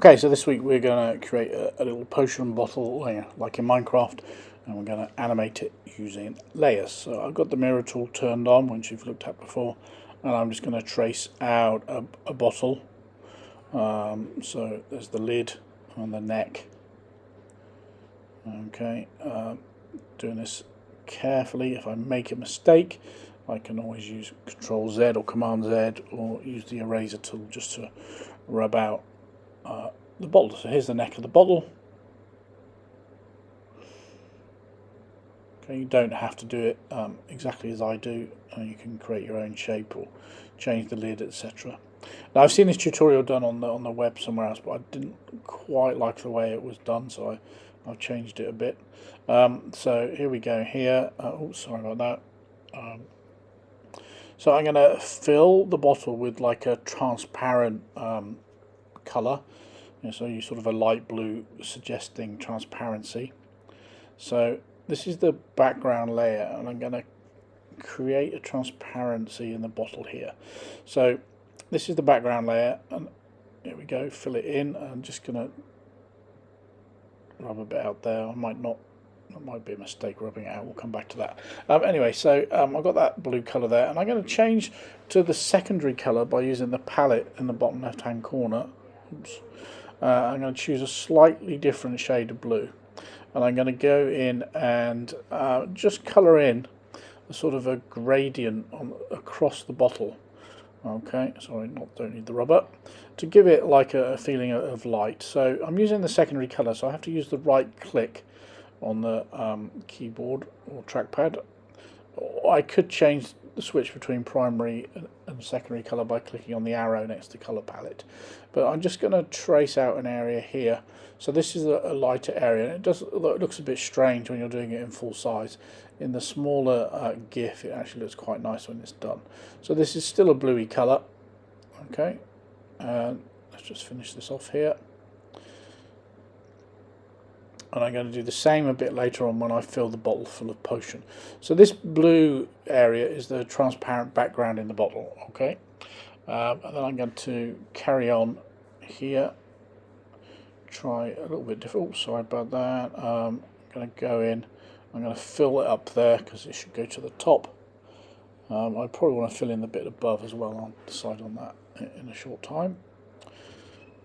Okay, so this week we're going to create a little potion bottle like in Minecraft, and we're going to animate it using layers. So I've got the mirror tool turned on, which you've looked at before, and I'm just going to trace out a bottle. So there's the lid and the neck. Okay, doing this carefully. If I make a mistake, I can always use Control Z or Command Z, or use the eraser tool just to rub out the bottle. So here's the neck of the bottle. Okay, you don't have to do it exactly as I do. You can create your own shape or change the lid, etc. Now I've seen this tutorial done on the web somewhere else, but I didn't quite like the way it was done, so I've changed it a bit. So here we go. Here, oh, sorry about that. So I'm going to fill the bottle with like a transparent colour. So you sort of a light blue suggesting transparency. So this is the background layer, and I'm going to create a transparency in the bottle here. So this is the background layer, and here we go, fill it in. I'm just going to rub a bit out there. I might not, that might be a mistake rubbing it out, we'll come back to that. Anyway, so I've got that blue colour there, and I'm going to change to the secondary colour by using the palette in the bottom left hand corner. Oops. I'm going to choose a slightly different shade of blue, and I'm going to go in and just colour in a sort of a gradient across the bottle. Okay, sorry, don't need the rubber, to give it like a feeling of light. So I'm using the secondary colour, so I have to use the right click on the keyboard or trackpad. I could change the switch between primary and secondary colour by clicking on the arrow next to colour palette, but I'm just going to trace out an area here. So this is a lighter area, and it looks a bit strange when you're doing it in full size. In the smaller GIF, it actually looks quite nice when it's done. So this is still a bluey colour. Okay, let's just finish this off here. And I'm going to do the same a bit later on when I fill the bottle full of potion. So this blue area is the transparent background in the bottle. Okay, and then I'm going to carry on here. Try a little bit different. Oh, sorry about that. I'm going to go in. I'm going to fill it up there because it should go to the top. I probably want to fill in the bit above as well. I'll decide on that in a short time.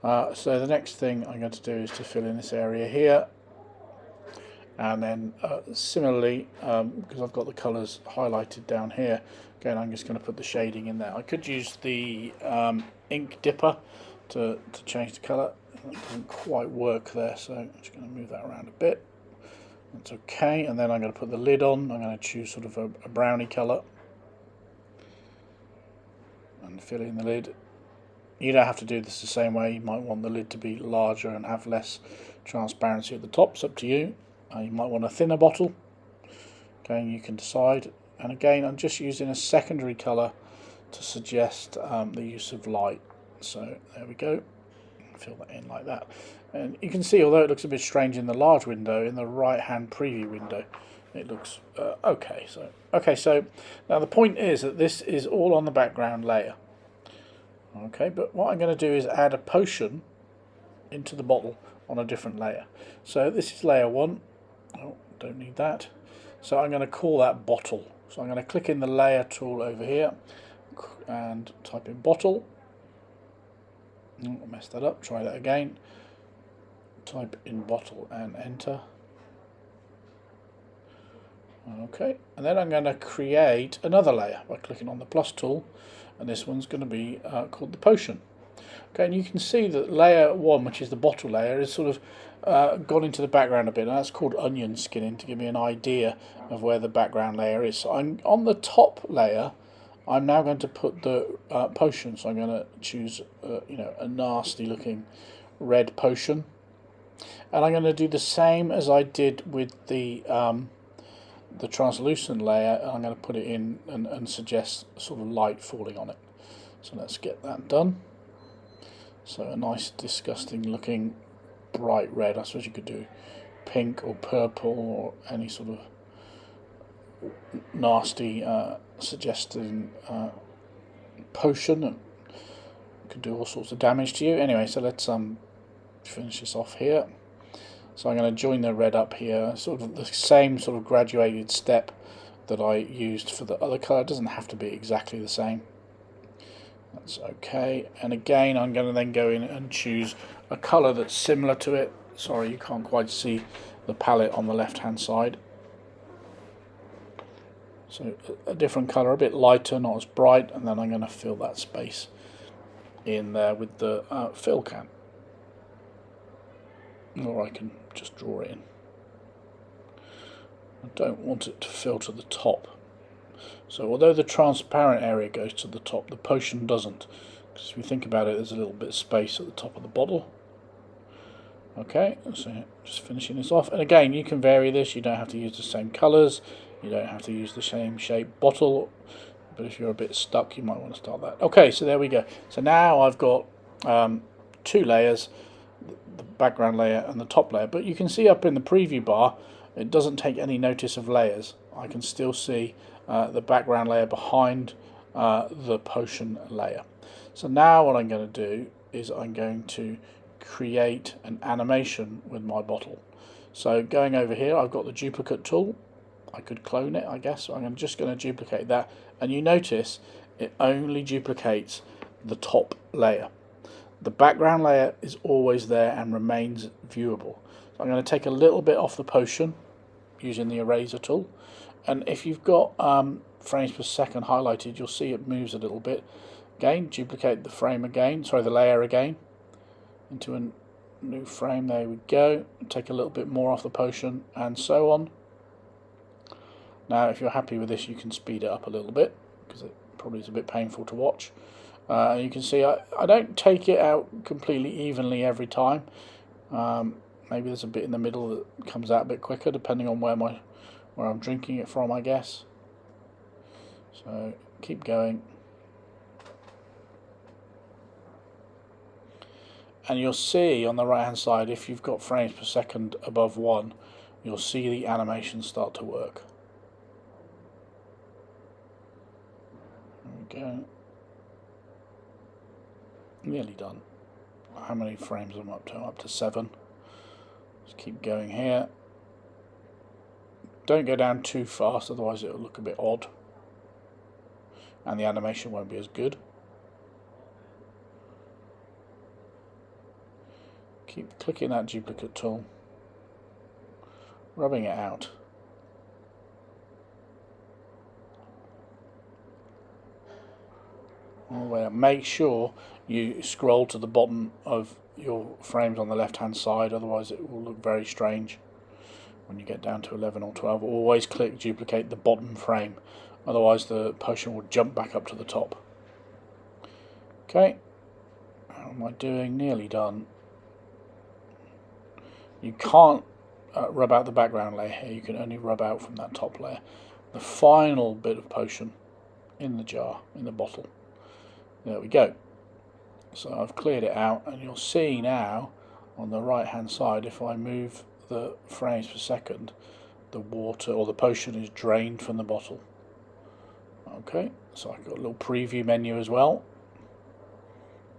So the next thing I'm going to do is to fill in this area here. And then similarly, because I've got the colours highlighted down here, again I'm just going to put the shading in there. I could use the ink dipper to change the colour. That doesn't quite work there, so I'm just going to move that around a bit. That's okay, and then I'm going to put the lid on. I'm going to choose sort of a browny colour and fill in the lid. You don't have to do this the same way. You might want the lid to be larger and have less transparency at the top. It's up to you. You might want a thinner bottle. Okay, you can decide. And again, I'm just using a secondary colour to suggest the use of light. So there we go. Fill that in like that. And you can see, although it looks a bit strange in the large window, in the right-hand preview window, it looks okay. So now the point is that this is all on the background layer. Okay, but what I'm going to do is add a potion into the bottle on a different layer. So this is layer 1. Oh, don't need that. So I'm going to call that bottle. So I'm going to click in the layer tool over here and type in bottle. Oh, I messed that up. Try that again. Type in bottle and enter. Okay, and then I'm going to create another layer by clicking on the plus tool, and this one's going to be called the potion. Okay, and you can see that layer 1, which is the bottle layer, is sort of gone into the background a bit, and that's called onion skinning to give me an idea of where the background layer is. So I'm on the top layer. I'm now going to put the potion. So I'm going to choose, a nasty looking red potion, and I'm going to do the same as I did with the translucent layer. I'm going to put it in and suggest sort of light falling on it. So let's get that done. So a nice, disgusting looking bright red. I suppose you could do pink or purple or any sort of nasty suggesting potion. It could do all sorts of damage to you. Anyway, so let's finish this off here. So I'm going to join the red up here, sort of the same sort of graduated step that I used for the other colour. It doesn't have to be exactly the same. That's okay. And again, I'm going to then go in and choose a colour that's similar to it. Sorry, you can't quite see the palette on the left hand side. So a different colour, a bit lighter, not as bright, and then I'm going to fill that space in there with the fill can. Or I can just draw it in. I don't want it to fill to the top. So although the transparent area goes to the top, the potion doesn't. Because if you think about it, there's a little bit of space at the top of the bottle. Okay, so just finishing this off. And again, you can vary this. You don't have to use the same colours. You don't have to use the same shape bottle. But if you're a bit stuck, you might want to start that. Okay, so there we go. So now I've got 2 layers. The background layer and the top layer, but you can see up in the preview bar it doesn't take any notice of layers. I can still see the background layer behind the potion layer. So now what I'm going to do is I'm going to create an animation with my bottle. So going over here, I've got the duplicate tool. I could clone it, I guess. So I'm just going to duplicate that, and you notice it only duplicates the top layer. The background layer is always there and remains viewable. So I'm going to take a little bit off the potion using the eraser tool, and if you've got frames per second highlighted, you'll see it moves a little bit. Again, duplicate the frame again, sorry, the layer again, into a new frame. There we go. Take a little bit more off the potion, and so on. Now, if you're happy with this, you can speed it up a little bit because it probably is a bit painful to watch. You can see I don't take it out completely evenly every time. Maybe there's a bit in the middle that comes out a bit quicker, depending on where I'm drinking it from, I guess. So keep going, and you'll see on the right hand side, if you've got frames per second above 1, you'll see the animation start to work. There we go. Nearly done. How many frames am I up to? I'm up to 7. Just keep going here. Don't go down too fast, otherwise it'll look a bit odd and the animation won't be as good. Keep clicking that duplicate tool, rubbing it out. Make sure you scroll to the bottom of your frames on the left hand side, otherwise it will look very strange when you get down to 11 or 12. Always click duplicate the bottom frame, otherwise the potion will jump back up to the top. Okay, how am I doing? Nearly done. You can't rub out the background layer here, you can only rub out from that top layer. The final bit of potion in the jar, in the bottle. There we go. So I've cleared it out, and you'll see now on the right hand side, if I move the frames per second, the water or the potion is drained from the bottle. Okay, so I've got a little preview menu as well.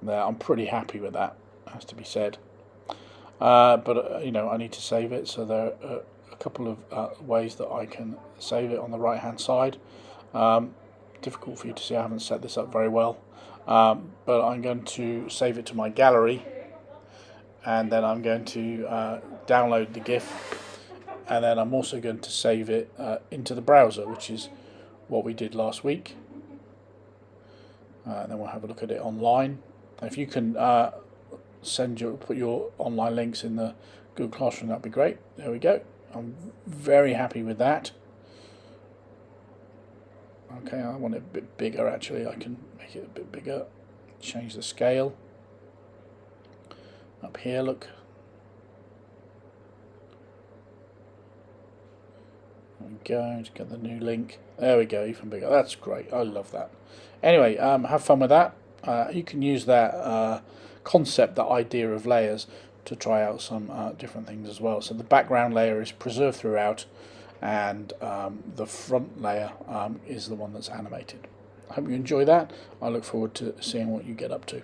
There, I'm pretty happy with that, has to be said. But you know, I need to save it, so there are a couple of ways that I can save it on the right hand side. Difficult for you to see, I haven't set this up very well. But I'm going to save it to my gallery, and then I'm going to download the GIF, and then I'm also going to save it into the browser, which is what we did last week. And then we'll have a look at it online. If you can put your online links in the Google Classroom, that'd be great. There we go. I'm very happy with that. Okay, I want it a bit bigger actually. I can make it a bit bigger. Change the scale. Up here, look. There we go, just get the new link. There we go, even bigger. That's great, I love that. Anyway, have fun with that. You can use that concept, that idea of layers, to try out some different things as well. So the background layer is preserved throughout, and the front layer is the one that's animated. I hope you enjoy that. I look forward to seeing what you get up to.